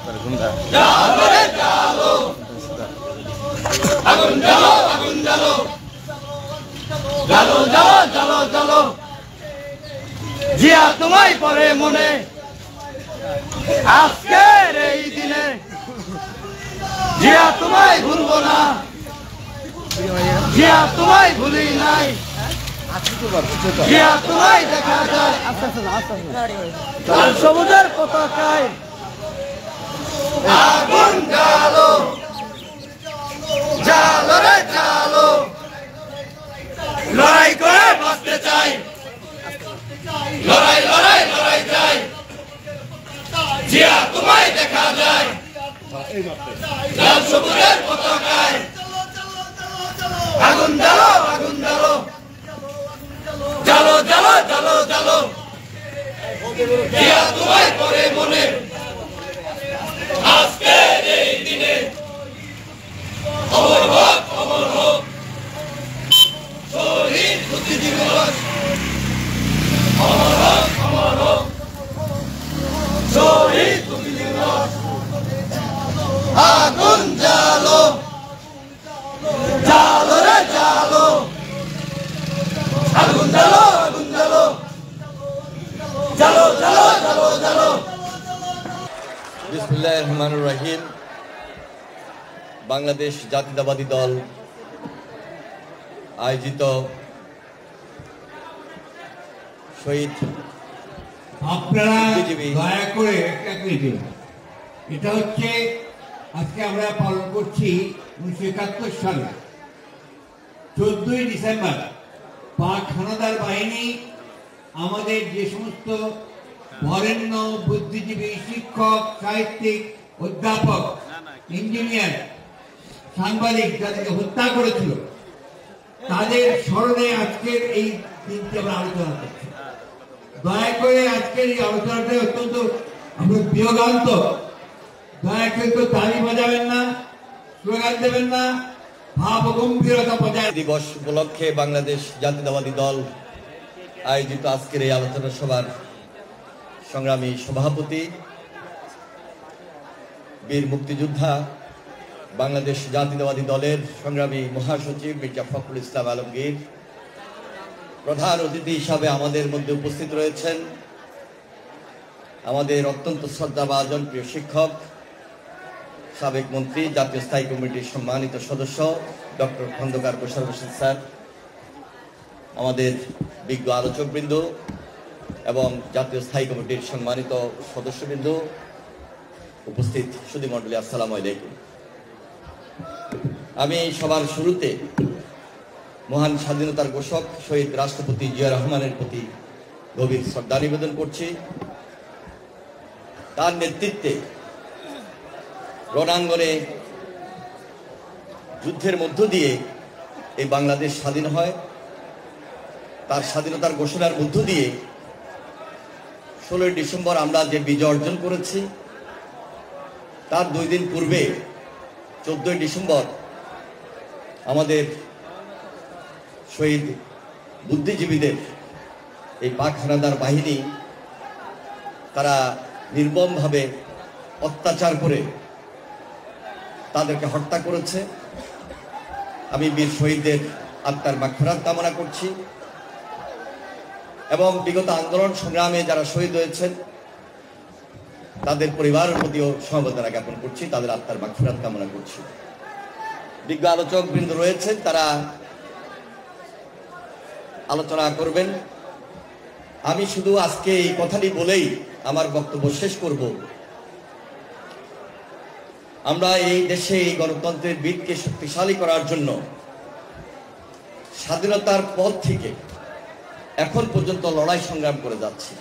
আগুন জ্বালো আগুন জ্বালো জ্বালো জ্বালো জ্বালো জ্বালো জিয়া তোমায় পরে মনে আজকের এই দিনে জিয়া তোমায় ভুলবো না জিয়া তোমায় ভুলি নাই জিয়া তোমায় দেখা যায় লাল সবুজের পতাকায় আগুন জ্বালো জ্বালো রে জ্বালো লড়াই করে বাঁচতে চাই লড়াই লড়াই লড়াই চাই জিয়া তোমায় দেখা যায় লাল সবুজের পতাকায় আগুন জ্বালো আগুন জ্বালো জ্বালো জ্বালো জ্বালো জ্বালো জিয়া তোমায় পরে মনে আজকের এই দিনে অমর হোক শহীদ বুদ্ধি দিবস অমর হোক শহীদ বুদ্ধি দিবস আগুন জ্বালো জ্বালো রে জ্বালো আগুন জ্বালো আগুন জ্বালো জ্বালো জ্বালো জ্বালো জ্বালো বিসমিল্লাহির রহমানির রহিম। বাংলাদেশ জাতীয়তাবাদী দল আয়োজিত শহীদ আপনারা দয়া করে একটা মিনিট, এটা হচ্ছে আজকে আমরা পালন করছি 1971 সালে 14ই ডিসেম্বর পাক হানাদার বাহিনী আমাদের যে সমস্ত বরেণ্য বুদ্ধিজীবী, শিক্ষক, সাহিত্যিক, অধ্যাপক, ইঞ্জিনিয়ার, সাংবাদিক যাদেরকে হত্যা করেছিল তাদের স্মরণে আজকের এই দিনটি আমরা আলোচনা করছি। দয়া করে আজকের এই আলোচনাটা অত্যন্ত আমরা বিয়োগান্ত, দয়া করে কেউ তালি বাজাবেন না, স্লোগান দেবেন না, ভাব গম্ভীরতা বজায়। দিবস উপলক্ষে বাংলাদেশ জাতীয়তাবাদী দল আয়োজিত আজকের এই আলোচনা সভার সংগ্রামী সভাপতি, বীর মুক্তিযোদ্ধা, বাংলাদেশ জাতীয়তাবাদী দলের সংগ্রামী মহাসচিব মির্জা ফখরুল ইসলাম আলমগীর, প্রধান অতিথি হিসাবে আমাদের মধ্যে উপস্থিত রয়েছেন আমাদের অত্যন্ত শ্রদ্ধাভাজন প্রিয় শিক্ষক, সাবেক মন্ত্রী, জাতীয় স্থায়ী কমিটির সম্মানিত সদস্য ডক্টর খন্দকার মোশাররফ হোসেন স্যার, আমাদের বিজ্ঞ আলোচকবৃন্দ এবং জাতীয় স্থায়ী কমিটির সম্মানিত সদস্যবৃন্দ, উপস্থিত সুধীমণ্ডলী, আসসালামু আলাইকুম। আমি সবার শুরুতে মহান স্বাধীনতার ঘোষক শহীদ রাষ্ট্রপতি জিয়া রহমানের প্রতি গভীর শ্রদ্ধা নিবেদন করছি। তার নেতৃত্বে রণাঙ্গনে যুদ্ধের মধ্য দিয়ে এই বাংলাদেশ স্বাধীন হয়। তার স্বাধীনতার ঘোষণার মধ্য দিয়ে 16 ডিসেম্বর আমরা যে বিজয় অর্জন করেছি, তার 2 দিন পূর্বে 14 ডিসেম্বর আমাদের শহীদ বুদ্ধিজীবীদের এই পাক হানাদার বাহিনী তারা নির্মমভাবে অত্যাচার করে তাদেরকে হত্যা করেছে। আমি বীর শহীদদের আত্মার মাগফিরাত কামনা করছি এবং বিগত আন্দোলন সংগ্রামে যারা শহীদ হয়েছেন তাদের পরিবারের প্রতিও সমবেদনা জ্ঞাপন করছি, তাদের আত্মার মাগফিরাত কামনা করছি। বিজ্ঞ আলোচক বৃন্দ রয়েছেন, তারা আলোচনা করবেন। আমি শুধু আজকে এই কথাটি বলেই আমার বক্তব্য শেষ করব। আমরা এই দেশে এই গণতন্ত্রের ভিতকে শক্তিশালী করার জন্য স্বাধীনতার পর থেকে এখন পর্যন্ত লড়াই সংগ্রাম করে যাচ্ছি।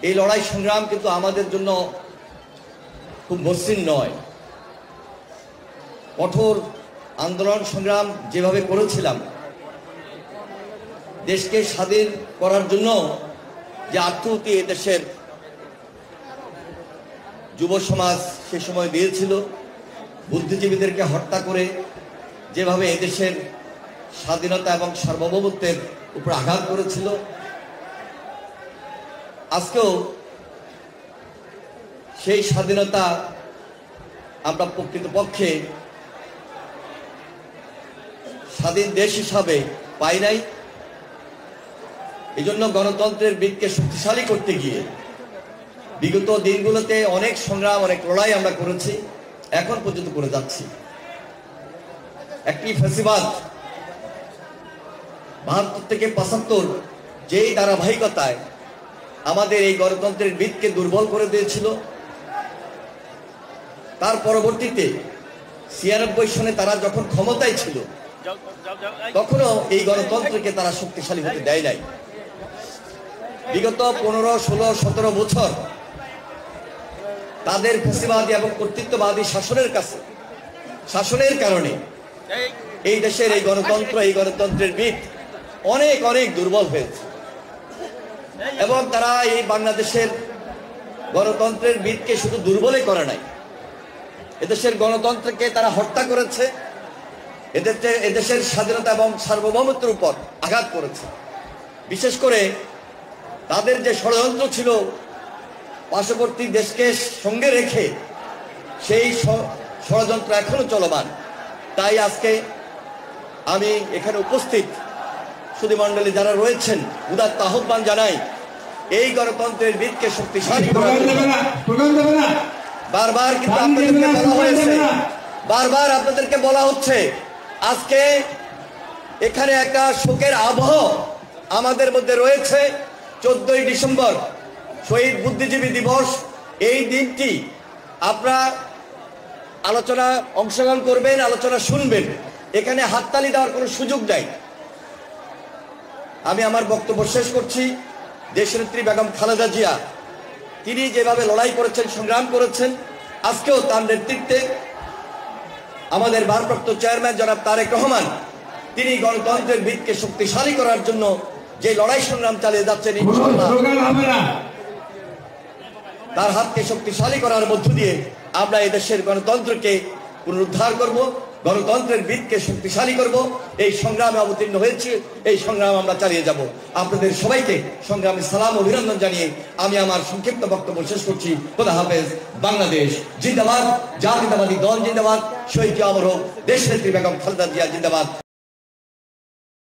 এই লড়াই সংগ্রাম কিন্তু আমাদের জন্য খুব মসৃণ নয়। কঠোর আন্দোলন সংগ্রাম যেভাবে করেছিলাম, দেশকে স্বাধীন করার জন্য যে আত্মহতি এদেশের যুব সমাজ সে সময় দিয়েছিল, বুদ্ধিজীবীদেরকে হত্যা করে যেভাবে এদেশের স্বাধীনতা এবং সার্বভৌমত্বের উপর আঘাত করেছিল, আজকেও সেই স্বাধীনতা আমরা প্রকৃতপক্ষে স্বাধীন দেশ হিসাবে পাই নাই। এই জন্য গণতন্ত্রের ভিতকে শক্তিশালী করতে গিয়ে বিগত দিনগুলোতে অনেক সংগ্রাম, অনেক লড়াই আমরা করেছি, এখন পর্যন্ত করে যাচ্ছি। একটি ফ্যাসিবাদ ৭২ থেকে ৭৫ যেই ধারাবাহিকতায় আমাদের এই গণতন্ত্রের ভিতকে দুর্বল করে দিয়েছিল, তার পরবর্তীতে ৯৬ সনে তারা যখন ক্ষমতায় ছিল তখনও এই গণতন্ত্রকে তারা শক্তিশালী হতে দেয় নাই। বিগত ১৫, ১৬, ১৭ বছর তাদের ফ্যাসিবাদী এবং কর্তৃত্ববাদী শাসনের কারণে এই দেশের এই গণতন্ত্রের ভিত অনেক অনেক দুর্বল হয়েছে এবং তারা এই বাংলাদেশের গণতন্ত্রের ভিতকে শুধু দুর্বলই করে নাই, এদেশের গণতন্ত্রকে তারা হত্যা করেছে, এদেশের স্বাধীনতা এবং সার্বভৌমত্বের উপর আঘাত করেছে। বিশেষ করে তাদের যে ষড়যন্ত্র ছিল পার্শ্ববর্তী দেশকে সঙ্গে রেখে, সেই ষড়যন্ত্র এখনো চলমান। তাই আজকে আমি এখানে উপস্থিত সুধীমণ্ডলী যারা রয়েছেন, উদাত্ত আহ্বান জানাই এই গণতন্ত্রের ভিতকে শক্তিশালী করার জন্য। বারবার কিন্তু আপনাদেরকে বলা হয়েছে, বারবার আপনাদেরকে বলা হচ্ছে, আজকে এখানে একটা শোকের আবহ আমাদের মধ্যে রয়েছে। 14ই ডিসেম্বর শহীদ বুদ্ধিজীবী দিবস। এই দিনটি আপনারা আলোচনা অংশগ্রহণ করবেন, আলোচনা শুনবেন, এখানে হাততালি দেওয়ার কোনো সুযোগ নাই। আমি আমার বক্তব্য শেষ করছি। দেশনেত্রী বেগম খালেদা জিয়া তিনি যেভাবে লড়াই করেছেন, সংগ্রাম করেছেন, আজকেও তার নেতৃত্বে আমাদের ভারপ্রাপ্ত চেয়ারম্যান জনাব তারেক রহমান তিনি গণতন্ত্রের ভিতকে শক্তিশালী করার জন্য যে লড়াই সংগ্রাম চালিয়ে যাচ্ছেন, তার হাতকে শক্তিশালী করার মধ্য দিয়ে আমরা এই দেশের গণতন্ত্রকে পুনরুদ্ধার করব, গণতন্ত্রের ভিতকে শক্তিশালী করব। এই সংগ্রামে অবতীর্ণ হয়েছে, এই সংগ্রাম আমরা চালিয়ে যাব। আপনাদের সবাইকে সংগ্রামী সালাম, অভিনন্দন জানিয়ে আমি আমার সংক্ষিপ্ত বক্তব্য শেষ করছি। খোদা হাফেজ। বাংলাদেশ জিন্দাবাদ, জাতীয়তাবাদী দল জিন্দাবাদ, শহীদ অমর হোক দেশনেত্রী বেগম খালেদা জিয়া জিন্দাবাদ।